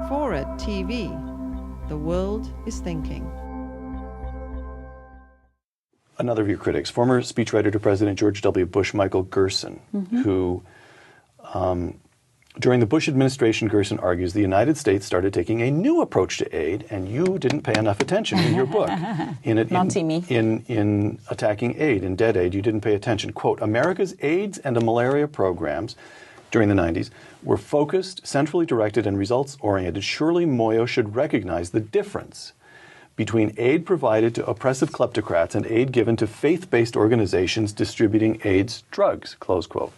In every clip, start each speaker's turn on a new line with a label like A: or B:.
A: FORA.tv. The world is thinking.
B: Another of your critics, former speechwriter to President George W. Bush, Michael Gerson, who, during the Bush administration, Gerson argues the United States started taking a new approach to aid, and you didn't pay enough attention in your book. In attacking aid, in dead aid, you didn't pay attention. Quote, America's AIDS and malaria programs during the 90s were focused, centrally directed, and results-oriented. Surely Moyo should recognize the difference between aid provided to oppressive kleptocrats and aid given to faith-based organizations distributing AIDS drugs, close quote.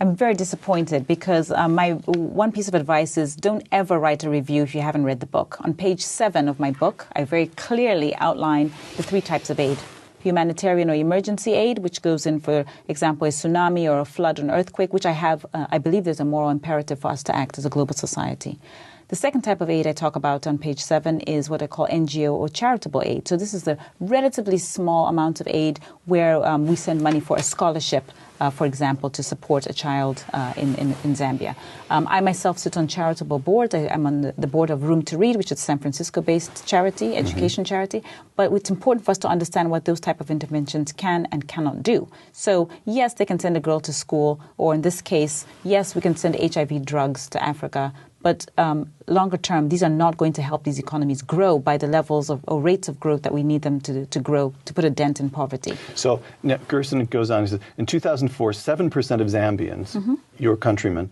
C: I'm very disappointed because my one piece of advice is don't ever write a review if you haven't read the book. On page 7 of my book, I very clearly outline the 3 types of aid. Humanitarian or emergency aid, which goes in, for example, a tsunami or a flood or an earthquake, which I believe there's a moral imperative for us to act as a global society. The second type of aid I talk about on page 7 is what I call NGO or charitable aid. So this is the relatively small amount of aid where we send money for a scholarship, for example, to support a child in Zambia. I myself sit on charitable board. I'm on the board of Room to Read, which is a San Francisco-based charity, education charity. But it's important for us to understand what those type of interventions can and cannot do. So yes, they can send a girl to school, or in this case, yes, we can send HIV drugs to Africa. But longer term, these are not going to help these economies grow by the levels or rates of growth that we need them to grow, to put a dent in poverty.
B: So now Gerson goes on, he says, in 2004, 7% of Zambians, your countrymen,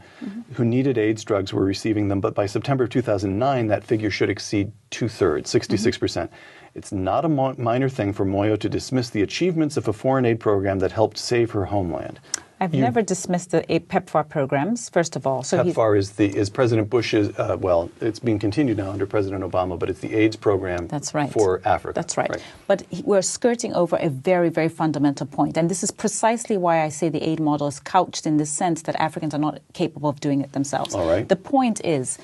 B: who needed AIDS drugs were receiving them. But by September of 2009, that figure should exceed 2/3, 66%. It's not a minor thing for Moyo to dismiss the achievements of a foreign aid program that helped save her homeland.
C: I've never dismissed the PEPFAR programs, first of all. So
B: PEPFAR is President Bush's, well, it's being continued now under President Obama, but it's the AIDS program for Africa.
C: That's right. But we're skirting over a very, very fundamental point. And this is precisely why I say the aid model is couched in the sense that Africans are not capable of doing it themselves.
B: All right.
C: The point is,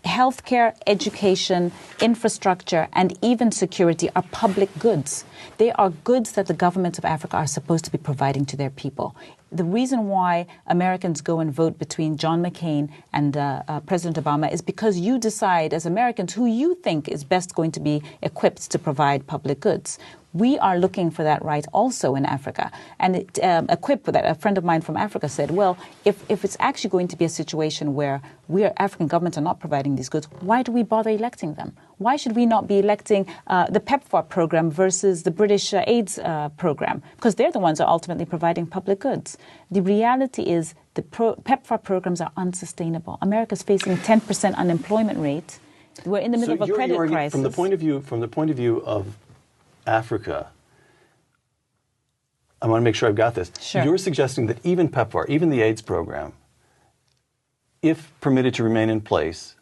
C: healthcare, education, infrastructure, and even security are public goods. They are goods that the governments of Africa are supposed to be providing to their people. The reason why Americans go and vote between John McCain and President Obama is because you decide as Americans who you think is best going to be equipped to provide public goods. We are looking for that right also in Africa. And equipped with that, a friend of mine from Africa said, well, if it's actually going to be a situation where African governments are not providing these goods, why do we bother electing them? Why should we not be electing the PEPFAR program versus the British AIDS program? Because they're the ones who are ultimately providing public goods. The reality is the PEPFAR programs are unsustainable. America's facing a 10% unemployment rate. We're in the middle of a credit crisis.
B: From the point of view of Africa, I want to make sure I've got this.
C: Sure.
B: You're suggesting that even PEPFAR, even the AIDS program, if permitted to remain in place,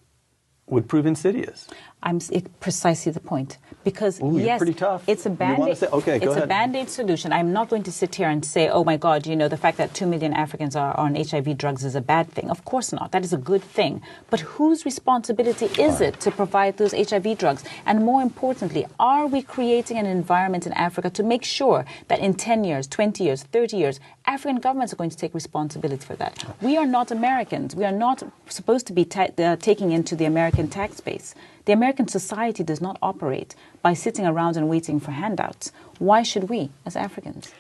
B: would prove insidious.
C: Precisely the point. Because,
B: you're
C: yes,
B: pretty tough.
C: It's a Band-Aid. It's a Band-Aid solution. I'm not going to sit here and say, oh my God, the fact that 2 million Africans are on HIV drugs is a bad thing. Of course not. That is a good thing. But whose responsibility is it to provide those HIV drugs? And more importantly, are we creating an environment in Africa to make sure that in 10 years, 20 years, 30 years, African governments are going to take responsibility for that? We are not Americans. We are not supposed to be taking into the American tax base. The American society does not operate by sitting around and waiting for handouts. Why should we, as Africans?